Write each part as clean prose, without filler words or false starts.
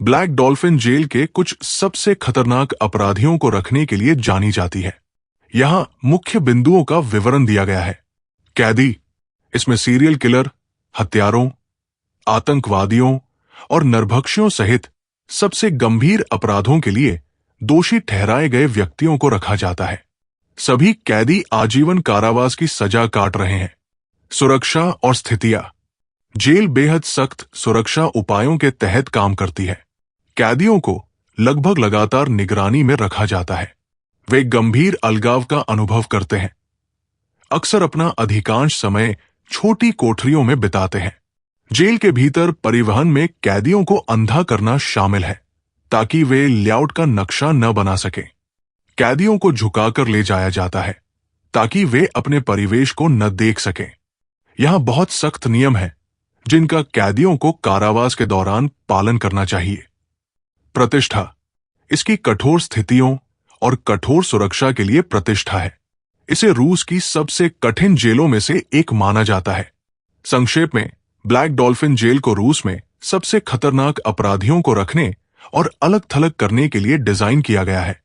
Black dolphin jail के कुछ सबसे खतरनाक अपराधियों को रखने के लिए जानी जाती है। यहाँ मुख्य बिंदुओं का विवरण दिया गया है। कैदी, इसमें सीरियल किलर, हत्यारों, आतंकवादियों और नरभक्षियों सहित सबसे गंभीर अपराधों के लिए दोषी ठहराए गए व्यक्तियों को रखा जाता है। सभी कैदी आजीवन कारावास की सजा काट रहे हैं। सुरक्षा और स्थितियां। जेल बेहद सख्त सुरक्षा उपायों के तहत काम करती है। कैदियों को लगभग लगातार निगरानी में रखा जाता है। वे गंभीर अलगाव का अनुभव करते हैं। अक्सर अपना अधिकांश समय छोटी कोठरियों में बिताते हैं। जेल के भीतर परिवहन में कैदियों को अंधा करना शामिल है ताकि वे लेआउट का नक्शा न बना सकें। कैदियों को झुकाकर ले जाया जाता है ताकि वे अपने परिवेश को न देख सकें। यहां बहुत सख्त नियम हैं जिनका कैदियों को कारावास के दौरान पालन करना चाहिए। प्रतिष्ठा, इसकी कठोर स्थितियों और कठोर सुरक्षा के लिए प्रतिष्ठा है। इसे रूस की सबसे कठिन जेलों में से एक माना जाता है। संक्षेप में, ब्लैक डॉल्फिन जेल को रूस में सबसे खतरनाक अपराधियों को रखने और अलग थलग करने के लिए डिजाइन किया गया है,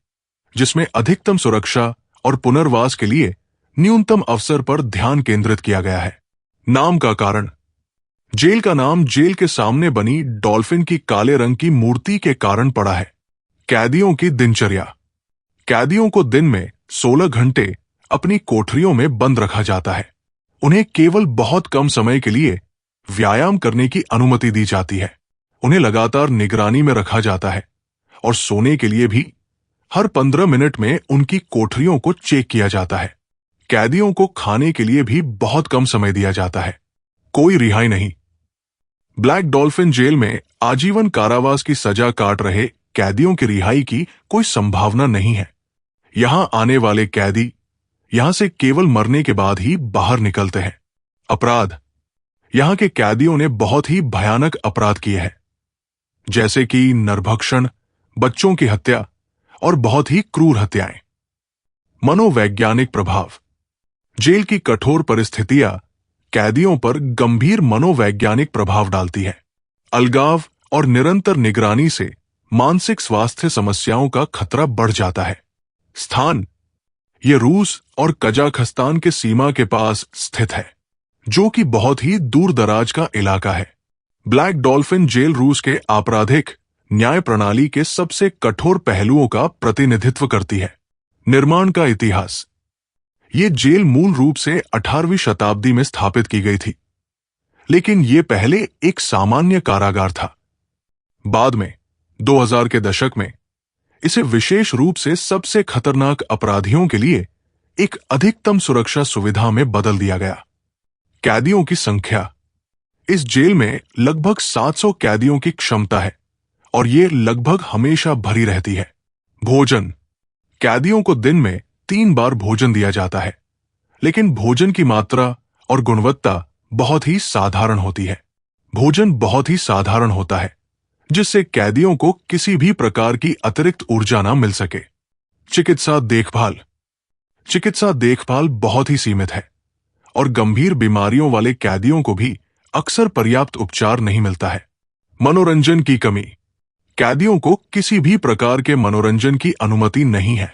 जिसमें अधिकतम सुरक्षा और पुनर्वास के लिए न्यूनतम अवसर पर ध्यान केंद्रित किया गया है। नाम का कारण। जेल का नाम जेल के सामने बनी डॉल्फिन की काले रंग की मूर्ति के कारण पड़ा है। कैदियों की दिनचर्या। कैदियों को दिन में 16 घंटे अपनी कोठरियों में बंद रखा जाता है। उन्हें केवल बहुत कम समय के लिए व्यायाम करने की अनुमति दी जाती है। उन्हें लगातार निगरानी में रखा जाता है और सोने के लिए भी हर 15 मिनट में उनकी कोठरियों को चेक किया जाता है। कैदियों को खाने के लिए भी बहुत कम समय दिया जाता है। कोई रिहाई नहीं। ब्लैक डॉल्फिन जेल में आजीवन कारावास की सजा काट रहे कैदियों की रिहाई की कोई संभावना नहीं है। यहां आने वाले कैदी यहां से केवल मरने के बाद ही बाहर निकलते हैं। अपराध। यहां के कैदियों ने बहुत ही भयानक अपराध किए हैं, जैसे कि नरभक्षण, बच्चों की हत्या और बहुत ही क्रूर हत्याएं। मनोवैज्ञानिक प्रभाव। जेल की कठोर परिस्थितियां कैदियों पर गंभीर मनोवैज्ञानिक प्रभाव डालती है। अलगाव और निरंतर निगरानी से मानसिक स्वास्थ्य समस्याओं का खतरा बढ़ जाता है। स्थान। यह रूस और कजाखस्तान के सीमा के पास स्थित है, जो कि बहुत ही दूर दराज का इलाका है। ब्लैक डॉल्फिन जेल रूस के आपराधिक न्याय प्रणाली के सबसे कठोर पहलुओं का प्रतिनिधित्व करती है। निर्माण का इतिहास। ये जेल मूल रूप से 18वीं शताब्दी में स्थापित की गई थी, लेकिन ये पहले एक सामान्य कारागार था। बाद में 2000 के दशक में इसे विशेष रूप से सबसे खतरनाक अपराधियों के लिए एक अधिकतम सुरक्षा सुविधा में बदल दिया गया। कैदियों की संख्या। इस जेल में लगभग 700 कैदियों की क्षमता है और ये लगभग हमेशा भरी रहती है। भोजन। कैदियों को दिन में 3 बार भोजन दिया जाता है, लेकिन भोजन की मात्रा और गुणवत्ता बहुत ही साधारण होती है। भोजन बहुत ही साधारण होता है, जिससे कैदियों को किसी भी प्रकार की अतिरिक्त ऊर्जा न मिल सके। चिकित्सा देखभाल। चिकित्सा देखभाल बहुत ही सीमित है और गंभीर बीमारियों वाले कैदियों को भी अक्सर पर्याप्त उपचार नहीं मिलता है। मनोरंजन की कमी। कैदियों को किसी भी प्रकार के मनोरंजन की अनुमति नहीं है।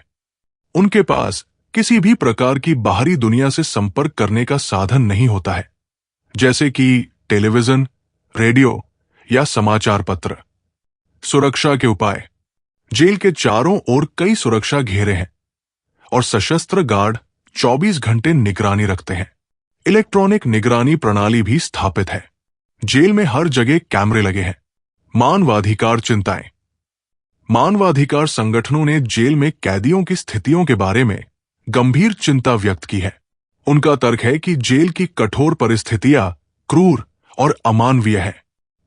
उनके पास किसी भी प्रकार की बाहरी दुनिया से संपर्क करने का साधन नहीं होता है, जैसे कि टेलीविजन, रेडियो या समाचार पत्र। सुरक्षा के उपाय। जेल के चारों ओर कई सुरक्षा घेरे हैं और सशस्त्र गार्ड 24 घंटे निगरानी रखते हैं। इलेक्ट्रॉनिक निगरानी प्रणाली भी स्थापित है। जेल में हर जगह कैमरे लगे हैं। मानवाधिकार चिंताएं। मानवाधिकार संगठनों ने जेल में कैदियों की स्थितियों के बारे में गंभीर चिंता व्यक्त की है। उनका तर्क है कि जेल की कठोर परिस्थितियां क्रूर और अमानवीय है।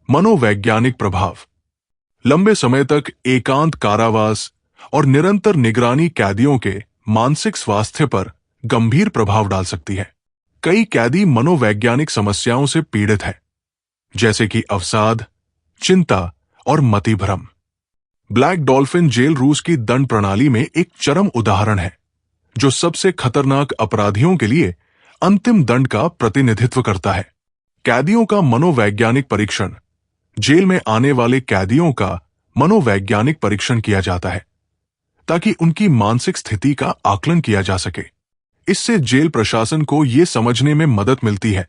मनोवैज्ञानिक प्रभाव। लंबे समय तक एकांत कारावास और निरंतर निगरानी कैदियों के मानसिक स्वास्थ्य पर गंभीर प्रभाव डाल सकती है। कई कैदी मनोवैज्ञानिक समस्याओं से पीड़ित है, जैसे कि अवसाद, चिंता और मतिभ्रम। ब्लैक डॉल्फिन जेल रूस की दंड प्रणाली में एक चरम उदाहरण है, जो सबसे खतरनाक अपराधियों के लिए अंतिम दंड का प्रतिनिधित्व करता है। कैदियों का मनोवैज्ञानिक परीक्षण। जेल में आने वाले कैदियों का मनोवैज्ञानिक परीक्षण किया जाता है ताकि उनकी मानसिक स्थिति का आकलन किया जा सके। इससे जेल प्रशासन को यह समझने में मदद मिलती है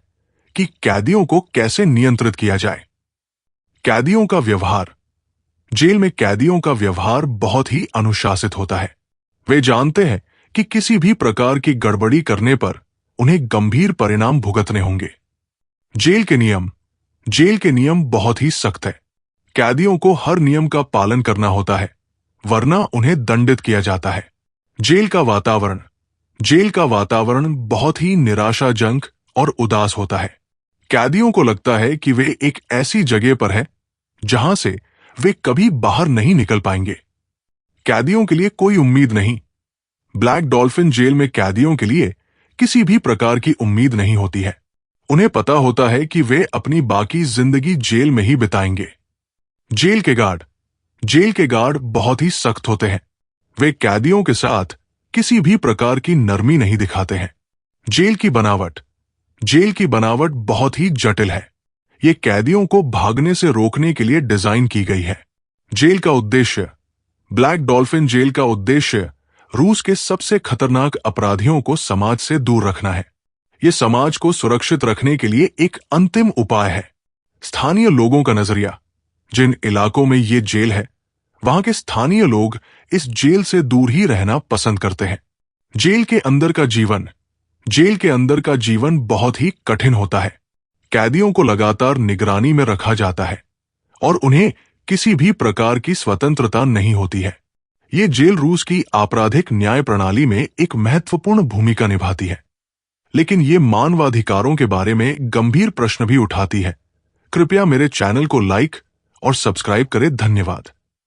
कि कैदियों को कैसे नियंत्रित किया जाए। कैदियों का व्यवहार। जेल में कैदियों का व्यवहार बहुत ही अनुशासित होता है। वे जानते हैं कि किसी भी प्रकार की गड़बड़ी करने पर उन्हें गंभीर परिणाम भुगतने होंगे। जेल के नियम बहुत ही सख्त है। कैदियों को हर नियम का पालन करना होता है, वरना उन्हें दंडित किया जाता है। जेल का वातावरण बहुत ही निराशाजनक और उदास होता है। कैदियों को लगता है कि वे एक ऐसी जगह पर हैं जहां से वे कभी बाहर नहीं निकल पाएंगे। कैदियों के लिए कोई उम्मीद नहीं। ब्लैक डॉल्फिन जेल में कैदियों के लिए किसी भी प्रकार की उम्मीद नहीं होती है। उन्हें पता होता है कि वे अपनी बाकी जिंदगी जेल में ही बिताएंगे। जेल के गार्ड बहुत ही सख्त होते हैं। वे कैदियों के साथ किसी भी प्रकार की नरमी नहीं दिखाते हैं। जेल की बनावट बहुत ही जटिल है। ये कैदियों को भागने से रोकने के लिए डिजाइन की गई है। ब्लैक डॉल्फिन जेल का उद्देश्य रूस के सबसे खतरनाक अपराधियों को समाज से दूर रखना है। यह समाज को सुरक्षित रखने के लिए एक अंतिम उपाय है। स्थानीय लोगों का नजरिया। जिन इलाकों में ये जेल है, वहां के स्थानीय लोग इस जेल से दूर ही रहना पसंद करते हैं। जेल के अंदर का जीवन बहुत ही कठिन होता है। कैदियों को लगातार निगरानी में रखा जाता है और उन्हें किसी भी प्रकार की स्वतंत्रता नहीं होती है। ये जेल रूस की आपराधिक न्याय प्रणाली में एक महत्वपूर्ण भूमिका निभाती है, लेकिन ये मानवाधिकारों के बारे में गंभीर प्रश्न भी उठाती है। कृपया मेरे चैनल को लाइक और सब्सक्राइब करें। धन्यवाद।